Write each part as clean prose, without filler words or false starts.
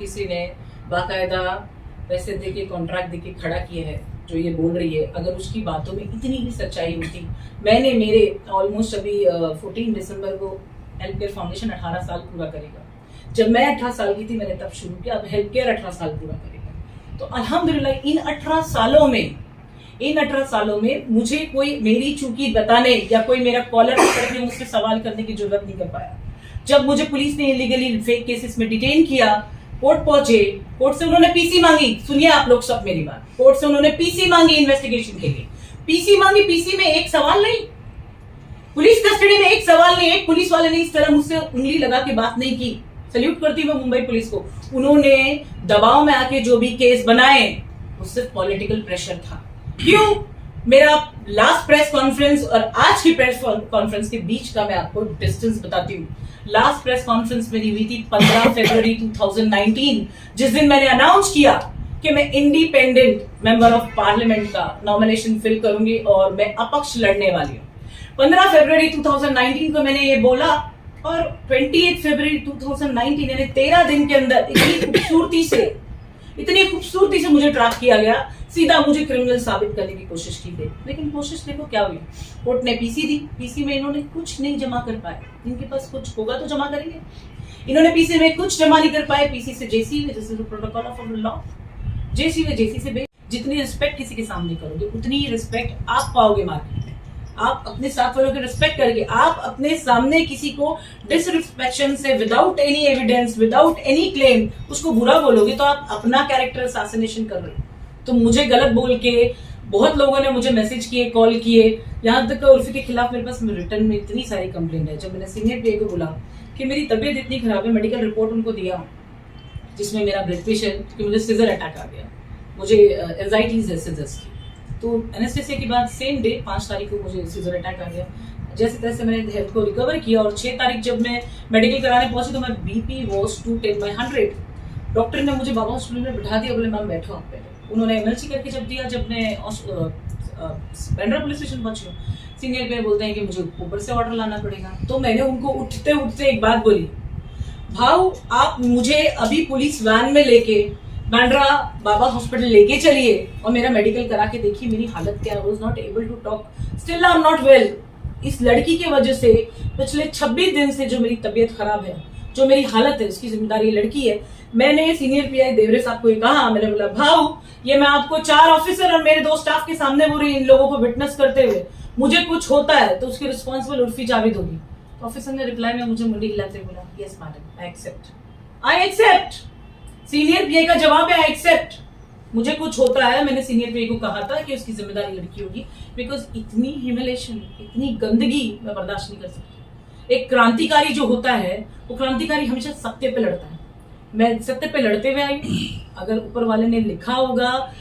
किसी ने बाकायदा पैसे देके कॉन्ट्रैक्ट देके खड़ा किया है जो ये बोल रही है, अगर उसकी बातों में इतनी भी सच्चाई होती, मैंने मेरे ऑलमोस्ट अभी 14 दिसंबर को हेल्प केयर फाउंडेशन 18 साल पूरा करेगा। जब मैं 18 साल की थी मैंने तब शुरू किया, अब हेल्प केयर 18 साल पूरा करेगा। तो अल्हम्दुलिल्लाह इन 18 सालों में मुझे कोई मेरी चूकी बताने या कोई मेरा कॉलर करके मुझसे सवाल करने की जरूरत नहीं कर पाया। जब मुझे पुलिस ने इलीगली फेक केसेस में डिटेन किया, कोर्ट पहुंचे, कोर्ट से उन्होंने पीसी मांगी। सुनिए आप लोग सब मेरी बात, कोर्ट से उन्होंने पीसी मांगी इन्वेस्टिगेशन के लिए। पीसी मांगी, पीसी में एक सवाल नहीं, पुलिस कस्टडी में एक सवाल नहीं, एक पुलिस वाले ने इस तरह मुझसे उंगली लगा के बात नहीं की। सल्यूट करती हूँ मुंबई पुलिस को, उन्होंने दबाव में आके जो भी केस बनाए वो सिर्फ पॉलिटिकल प्रेशर था। क्यों? मेरा लास्ट प्रेस कॉन्फ्रेंस और आज की प्रेस कॉन्फ्रेंस के बीच का मैं आपको डिस्टेंस बताती हूँ। लास्ट प्रेस कॉन्फ्रेंस मेरी हुई थी 15 फरवरी 2019, जिस दिन मैंने अनाउंस किया कि मैं इंडिपेंडेंट मेंबर ऑफ पार्लियामेंट का नॉमिनेशन फिल करूंगी और मैं अपक्ष लड़ने वाली हूँ। 15 फरवरी 2019 को मैंने ये बोला और 28 फरवरी 2019 यानी 13 दिन के अंदर इतनी खूबसूरती से मुझे ट्रैप किया गया, सीधा मुझे क्रिमिनल साबित करने की कोशिश की गई। लेकिन कोशिश देखो क्या हुई, कोर्ट ने पीसी दी, पीसी में इन्होंने कुछ नहीं जमा कर पाए। इनके पास कुछ होगा तो जमा करेंगे, इन्होंने पीसी में कुछ जमा नहीं कर पाए। पीसी से जेसी में, जैसे प्रोटोकॉल ऑफ लॉ, जेसी में जेसी से जितनी रिस्पेक्ट किसी के सामने करोगे उतनी ही रिस्पेक्ट आप पाओगे मार्केट में। आप अपने साथ वालों की रिस्पेक्ट करके आप अपने सामने किसी को डिसरिस्पेक्शन से, without any evidence, without any claim उसको बुरा बोलोगे तो आप अपना कैरेक्टर असैसिनेशन कर रहे हो। तो मुझे गलत बोल के बहुत लोगों ने मुझे मैसेज किए, कॉल किए, यहाँ तक उर्फी के खिलाफ मेरे पास रिटर्न में इतनी सारी कंप्लेंट है। जब मैंने सीनियर पीए को बोला कि मेरी तबीयत इतनी खराब है, मेडिकल रिपोर्ट उनको दिया जिसमें मेरा ब्लड प्रेशर, कि मुझे सीजर अटैक आ गया, मुझे एंजाइटीज है सीजर्स की। तो एनेस्थेसिया के बाद सेम डे 5 तारीख को मुझे सीजर अटैक आ गया। जैसे तैसे मैंने हेल्थ को रिकवर किया और 6 तारीख जब मैं मेडिकल कराने पहुंची तो मैं बीपी वॉज 210/100। डॉक्टर ने मुझे बाबा हॉस्पिटल में बिठा दिया, बोले मैम बैठो आप पहले। उन्होंने एमएलसी करके जब दिया, जब मैं बांद्रा पुलिस स्टेशन पहुंची, सीनियर पे बोलते हैं कि मुझे ऊपर से ऑर्डर लाना पड़ेगा। तो मैंने उनको उठते उठते एक बात बोली, भाऊ आप मुझे अभी पुलिस वैन में लेके बांद्रा बाबा हॉस्पिटल लेके चलिए और मेरा मेडिकल करा के देखिए मेरी हालत क्या है। I was not able to talk, still I am not well. इस लड़की की वजह से पिछले 26 दिन से जो मेरी तबीयत खराब है, जो मेरी हालत है, उसकी जिम्मेदारी लड़की है। मैंने सीनियर पीआई देवरे साहब को ये कहा, मैंने बोला भाऊ ये मैं आपको 4 ऑफिसर और मेरे 2 स्टाफ के सामने बोल रही इन लोगों को विटनेस करते हुए, मुझे कुछ होता है तो उसकी रिस्पॉन्सिबल उर्फी जावेद होगी। ऑफिसर ने रिप्लाई में मुझे मुंडी हिलाते बोला, yes madam I accept. Senior PI का जवाब है आई एक्सेप्ट। मुझे कुछ होता है, मैंने सीनियर पीआई को कहा था कि उसकी जिम्मेदारी लड़की होगी, बिकॉज इतनी ह्यूमिलेशन, इतनी गंदगी मैं बर्दाश्त नहीं कर सकती। एक क्रांतिकारी जो होता है वो क्रांतिकारी हमेशा सत्य पे लड़ता है। मैं सत्य पे लड़ते हुए आई। अगर ऊपर वाले ने लिखा होगा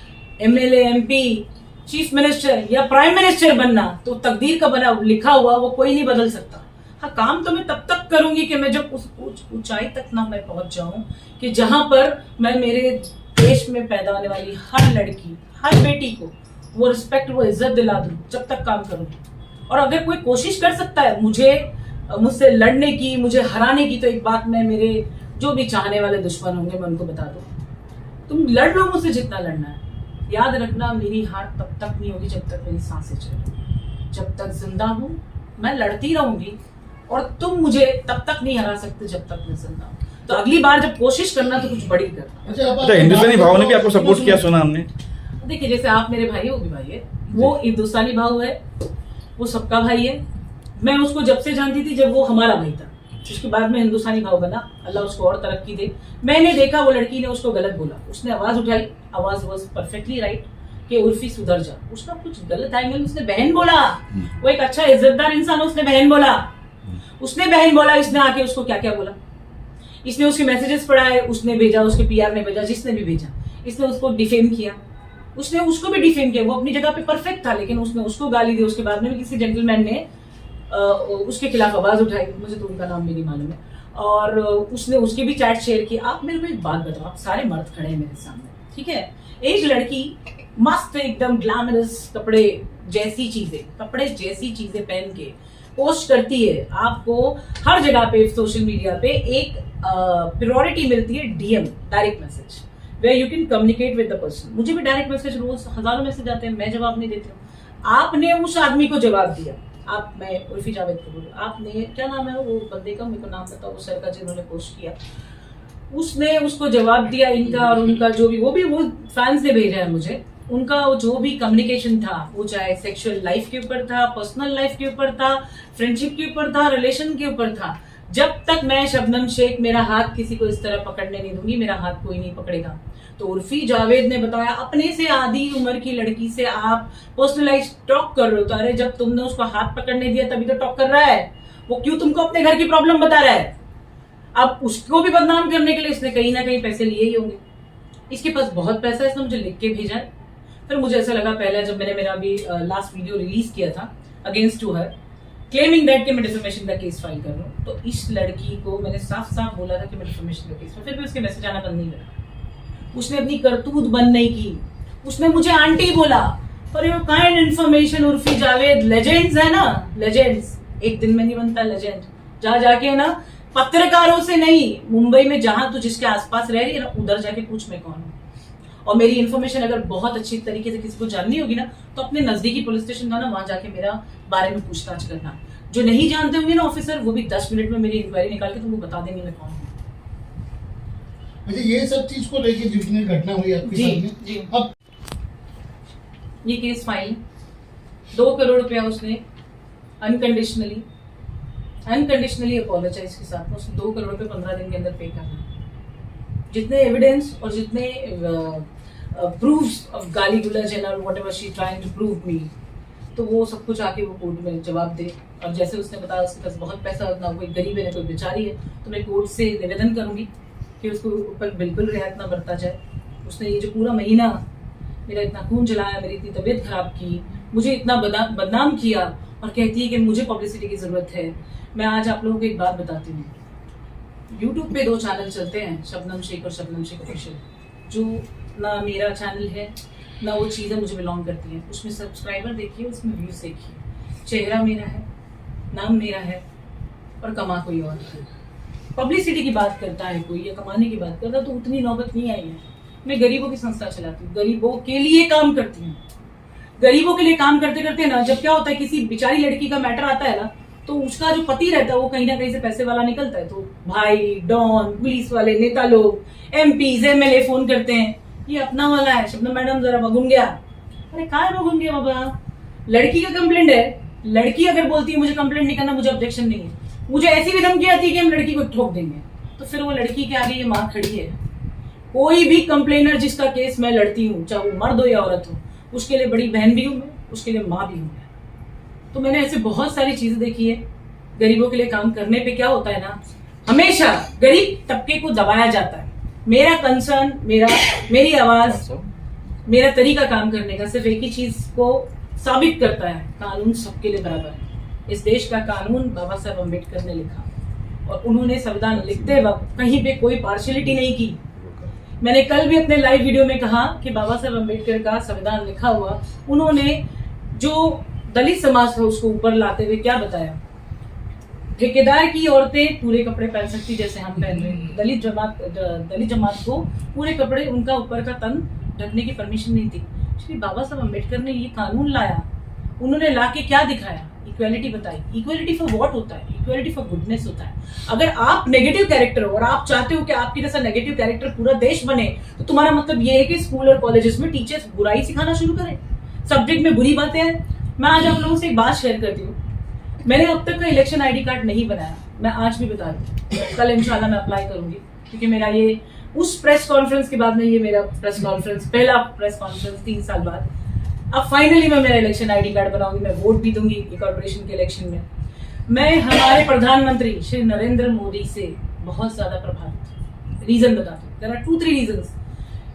एमएलए, एमपी, चीफ मिनिस्टर या प्राइम मिनिस्टर बनना, तो तकदीर का बना लिखा हुआ वो कोई नहीं बदल सकता। हाँ, काम तो मैं तब तक करूंगी कि मैं जब उस ऊंचाई तक ना मैं पहुंच जाऊं कि जहां पर मैं मेरे देश में पैदा होने वाली हर लड़की, हर बेटी को वो रिस्पेक्ट, वो इज्जत दिला दूं। जब तक काम करूंगी। और अगर कोई कोशिश कर सकता है मुझसे लड़ने की, मुझे हराने की, तो एक बात मैं मेरे जो भी चाहने वाले दुश्मन होंगे मैं उनको बता दूं, तुम लड़ लो मुझसे जितना लड़ना है। याद रखना मेरी हार तब तक नहीं होगी जब तक मेरी सांसें चलें। जब तक जिंदा हूं मैं लड़ती रहूंगी और तुम मुझे तब तक नहीं हरा सकते जब तक मैं जिंदा हूं। तो अगली बार जब कोशिश करना तो कुछ बड़ी करना। अच्छा, हिंदुस्तानी भाव ने भी आपको सपोर्ट किया सुना हमने। देखिए जैसे आप मेरे भाई हो, भी भाई है, वो हिंदुस्तानी भाव है, वो सबका भाई है। मैं उसको जब से जानती थी जब वो हमारा भाई था, उसके बाद में हिंदुस्तानी भाव बना। अल्लाह उसको और तरक्की दे। मैंने देखा वो लड़की ने उसको गलत बोला, उसने आवाज उठाई, आवाज वाज परफेक्टली राइट कि उर्फी सुधर जा। उसका कुछ गलत एंगल, उसने बहन बोला, वो एक अच्छा इज्जतदार इंसान, उसने बहन बोला, इसने आके उसको क्या क्या बोला, इसने उसके मैसेजेस पढ़ाए, उसने भेजा, उसके पीआर ने भेजा, जिसने भी भेजा, इसने उसको डिफेम किया, उसने उसको भी डिफेम किया। वो अपनी जगह पे परफेक्ट था, लेकिन उसने उसको गाली दी। उसके बाद में भी किसी जेंटलमैन ने उसके खिलाफ आवाज उठाई, मुझे तो उनका नाम भी नहीं मालूम है, और उसने उसकी भी चैट शेयर की। आप मेरे को एक बात बताओ, आप सारे मर्द खड़े हैं मेरे सामने, ठीक है, एक लड़की मस्त एकदम ग्लैमरस कपड़े जैसी चीजें पहन के पोस्ट करती है, आपको हर जगह पे सोशल मीडिया पे एक प्रायोरिटी मिलती है, DM, direct message, where you can communicate with the person. मुझे भी डायरेक्ट मैसेज रोज हजारों मैसेज आते हैं, मैं जवाब नहीं देती हूँ। आपने उस आदमी को जवाब दिया, आप, मैं उर्फी जावेद को बोलूँ, आपने, क्या नाम है वो बंदे का, मेरे को नाम बताओ, वो सर का जिन्होंने पोस्ट किया, उसने उसको जवाब दिया, इनका और उनका जो भी, वो फैंस ने भेजा है मुझे, उनका जो भी कम्युनिकेशन था, वो चाहे सेक्सुअल लाइफ के ऊपर था, पर्सनल लाइफ के ऊपर था, फ्रेंडशिप के ऊपर था, रिलेशन के ऊपर था। जब तक मैं शबनम शेख मेरा हाथ किसी को इस तरह पकड़ने नहीं दूंगी, मेरा हाथ कोई नहीं पकड़ेगा। तो उर्फी जावेद ने बताया, अपने से आधी उम्र की लड़की से आप पर्सनलाइज टॉक कर रहे हो, तो अरे जब तुमने उसको हाथ पकड़ने दिया तभी तो टॉक कर रहा है, वो क्यों तुमको अपने घर की प्रॉब्लम बता रहा है? अब उसको भी बदनाम करने के लिए इसने कहीं ना कहीं पैसे लिए ही होंगे, इसके पास बहुत पैसा है, इसने मुझे लिख के भेजा है। फिर मुझे ऐसा लगा, पहले जब मैंने मेरा भी लास्ट वीडियो रिलीज किया था against to her, claiming that कि मैं डिफेमेशन का केस फाइल कर रहा हूँ, तो इस लड़की को मैंने साफ साफ बोला था कि मैं डिफेमेशन का केस, फिर भी उसके मैसेज आना बंद नहीं करा, उसने अपनी करतूत बंद नहीं की, उसने मुझे आंटी बोला। For your kind information, Urfi Javed legends है ना, लेजेंड्स एक दिन में नहीं बनता लेजेंड, जा जाके ना पत्रकारों से नहीं, मुंबई में जहां तू जिसके आसपास रह रही है ना, उधर जाके पूछ मैं कौन हूँ। और मेरी इन्फॉर्मेशन अगर बहुत अच्छी तरीके से किसी को जाननी होगी ना, तो अपने नजदीकी पुलिस स्टेशन जाना, वहां जाके मेरा बारे में पूछताछ करना। जो नहीं जानते होंगे ना ऑफिसर, वो भी 10 मिनट में मेरी इंक्वायरी निकाल के तुमको बता देंगे मैं कौन हूँ। अच्छा, ये सब चीज को लेके जितनी घटना हुई आपके साथ में, जी, अब ये केस फाइल 2 करोड़ रुपया उसने अनकंडीशनली अपोलोजाइज के साथ में उसने 2 करोड़ रुपये 15 दिन के अंदर पे करना। जितने एविडेंस और जितने प्रूफ्स ऑफ गाली गुलज and whatever she trying to prove me, तो वो सब कुछ आके वो कोर्ट में जवाब दे। और जैसे उसने बताया उसके पास बहुत पैसा, ना कोई गरीब है ना कोई बेचारी है, तो मैं कोर्ट से निवेदन करूंगी कि उसको ऊपर बिल्कुल रियायत ना बरता जाए। उसने ये जो पूरा महीना मेरा इतना खून जलाया, मेरी इतनी तबीयत खराब की, मुझे इतना बदनाम किया, और कहती है कि मुझे पब्लिसिटी की जरूरत है। मैं आज आप लोगों को एक बात बताती हूँ, यूट्यूब पे 2 चैनल चलते हैं, शबनम शेख और शबनम शेख ऑफिशियल, जो ना मेरा चैनल है ना वो चीज़ें मुझे बिलोंग करती हैं। उसमें सब्सक्राइबर देखिए, उसमें व्यूज देखिए, चेहरा मेरा है, नाम मेरा है, और कमा कोई और है। पब्लिसिटी की बात करता है कोई या कमाने की बात करता है, तो उतनी नौबत नहीं आई है। मैं गरीबों की संस्था चलाती हूँ, गरीबों के लिए काम करती हूँ। गरीबों के लिए काम करते करते ना, जब क्या होता है किसी बेचारी लड़की का मैटर आता है ना, तो उसका जो पति रहता है वो कहीं ना कहीं से पैसे वाला निकलता है, तो भाई, डॉन, पुलिस वाले, नेता लोग, एमपीज, एमएलए फोन करते हैं, ये अपना वाला है, शबनम मैडम जरा बगुन गया। अरे कहाँ है बगुन गया बाबा? लड़की का कंप्लेंट है, लड़की अगर बोलती है मुझे कंप्लेंट नहीं करना, मुझे ऑब्जेक्शन नहीं है, मुझे ऐसी भी धमकी आती है कि हम लड़की को ठोक देंगे, तो फिर वो लड़की के आगे ये माँ खड़ी है। कोई भी कंप्लेनर जिसका केस मैं लड़ती हूँ, चाहे वो मर्द हो या औरत हो, उसके लिए बड़ी बहन भी हूँ मैं, उसके लिए माँ भी हूँ मैं। तो मैंने ऐसे बहुत सारी चीजें देखी है। गरीबों के लिए काम करने पे क्या होता है ना, हमेशा गरीब तबके को दबाया जाता है। मेरा कंसर्न, मेरी आवाज, मेरा तरीका काम करने का सिर्फ एक ही चीज को साबित करता है, कानून सबके लिए बराबर है। इस देश का कानून बाबा साहब अम्बेडकर ने लिखा, और उन्होंने संविधान लिखते वक्त कहीं पे कोई पार्शियलिटी नहीं की। मैंने कल भी अपने लाइव वीडियो में कहा कि बाबा साहब अम्बेडकर का संविधान लिखा हुआ, उन्होंने जो दलित समाज था उसको ऊपर लाते हुए क्या बताया, ठेकेदार की औरतें पूरे कपड़े पहन सकती जैसे हम पहन रहे हैं, दलित जमात को पूरे कपड़े, उनका ऊपर का तन ढकने की परमिशन नहीं थी। श्री बाबा साहब अम्बेडकर ने ये कानून लाया, उन्होंने लाके क्या दिखाया, इक्वालिटी बताई। इक्वालिटी फॉर व्हाट होता है? इक्वालिटी फॉर गुडनेस होता है। अगर आप नेगेटिव कैरेक्टर हो और आप चाहते हो कि आपकी जैसा नेगेटिव कैरेक्टर पूरा देश बने, तो तुम्हारा मतलब ये है कि स्कूल और कॉलेजेस में टीचर्स बुराई सिखाना शुरू करें, सब्जेक्ट में बुरी बातें हैं। मैं आज आप लोगों से एक बात शेयर करती हूँ, मैंने अब तक का इलेक्शन आईडी कार्ड नहीं बनाया, मैं आज भी बता दूं, कल इंशाल्लाह मैं अप्लाई करूंगी, क्योंकि मेरा ये उस प्रेस कॉन्फ्रेंस के बाद में ये मेरा प्रेस कॉन्फ्रेंस, पहला प्रेस कॉन्फ्रेंस 3 साल बाद, अब फाइनली मैं मेरा इलेक्शन आईडी कार्ड बनाऊंगी, मैं वोट भी दूंगी कॉर्पोरेशन के इलेक्शन में। मैं हमारे प्रधानमंत्री श्री नरेंद्र मोदी से बहुत ज्यादा प्रभावित। रीजन बताती हूँ, देयर आर 2-3 रीजंस।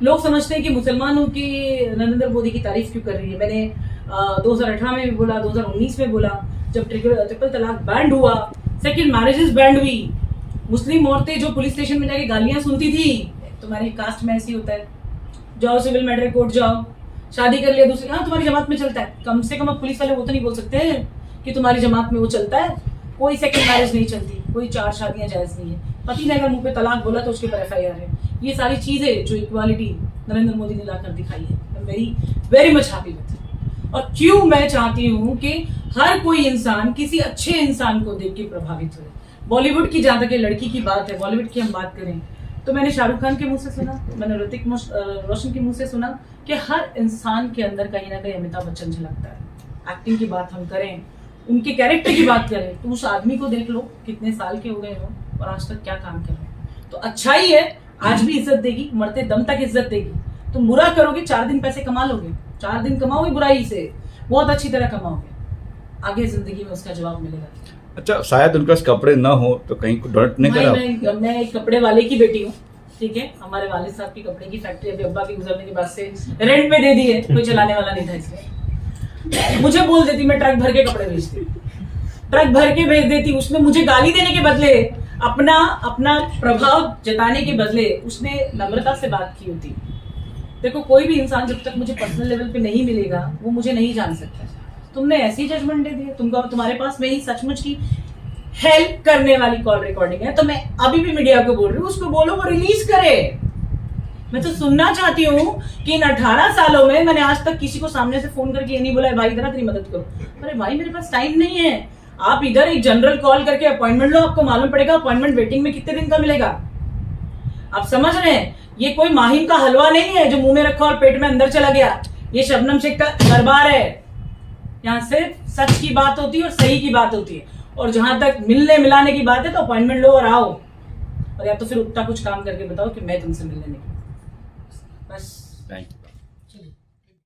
लोग समझते हैं कि मुसलमानों की नरेंद्र मोदी की तारीफ क्यों कर रही है। मैंने 2018 में भी बोला, 2019 में बोला, जब ट्रिपल तलाक बैंड हुआ, सेकंड मैरिजेस बैंड हुई, मुस्लिम औरतें जो पुलिस स्टेशन में जाके गालियां सुनती थी, तुम्हारी कास्ट में ऐसी होता है, जाओ सिविल मैटर कोर्ट जाओ, शादी कर लिया दूसरी, हाँ तुम्हारी जमात में चलता है, कम से कम अब पुलिस वाले वो तो नहीं बोल सकते कि तुम्हारी जमात में वो चलता है, कोई सेकंड मैरिज नहीं चलती, कोई 4 शादियां जायज नहीं है, पति ने अगर मुंह पे तलाक बोला तो उसके ऊपर FIR है। ये सारी चीजें जो इक्वालिटी नरेंद्र मोदी ने लाकर दिखाई है, I am very very much happy with. और क्यों मैं चाहती हूँ कि हर कोई इंसान किसी अच्छे इंसान को देख के प्रभावित हो। बॉलीवुड की जहां तक ये लड़की की बात है, बॉलीवुड की हम बात करें तो मैंने शाहरुख खान के मुंह से सुना, मैंने ऋतिक रोशन के मुंह से सुना कि हर इंसान के अंदर कहीं ना कहीं अमिताभ बच्चन झलकता है। एक्टिंग की बात हम करें, उनके कैरेक्टर की बात करें तो उस आदमी को देख लो कितने साल के हो गए हो और आज तक क्या काम कर रहे हैं। तो अच्छा ही है, आज भी इज्जत देगी, मरते दम तक इज्जत देगी। तुम बुरा करोगे 4 दिन पैसे कमा लोगे, 4 दिन कमाओगे बुराई से, बहुत अच्छी तरह कमाओगे, आगे जिंदगी में उसका जवाब मिलेगा। अच्छा, शायद उनके पास कपड़े ना हो तो कहीं को डोनेट नहीं करा? मैं एक कपड़े वाले की बेटी हूँ, ठीक है। हमारे वालिद साहब की कपड़े की फैक्ट्री अभी अब्बा के गुजरने के बाद से रेंट पे दे दी है, कोई चलाने वाला नहीं था इसलिए। मुझे बोल देती मैं ट्रक भर के कपड़े भेजती, ट्रक भर के भेज देती, उसमें मुझे गाली देने के बदले, अपना प्रभाव जताने के बदले उसने नम्रता से बात की होती। देखो कोई भी इंसान जब तक मुझे पर्सनल लेवल पे नहीं मिलेगा वो मुझे नहीं जान सकता। तुमने ऐसी जजमेंट दे दी, तुम्हारे पास मेरी सचमुच की हेल्प करने वाली कॉल रिकॉर्डिंग है तो मैं अभी भी मीडिया को बोल रही हूँ, उसको बोलो वो रिलीज करे। मैं तो सुनना चाहती हूँ कि इन 18 सालों में मैंने आज तक किसी को सामने से फोन करके ये नहीं बोला भाई इधर तेरी मदद करो। अरे भाई मेरे पास टाइम नहीं है, आप इधर एक जनरल कॉल करके अपॉइंटमेंट लो, आपको मालूम पड़ेगा अपॉइंटमेंट वेटिंग में कितने दिन का मिलेगा। आप समझ रहे हैं, ये कोई माहिम का हलवा नहीं है जो मुंह में रखा और पेट में अंदर चला गया। ये शबनम शेख का दरबार है, यहाँ सिर्फ सच की बात होती है और सही की बात होती है। और जहां तक मिलने मिलाने की बात है तो अपॉइंटमेंट लो और आओ, और या तो फिर उतना कुछ काम करके बताओ कि मैं तुमसे मिलने नहीं। बस। Thank you.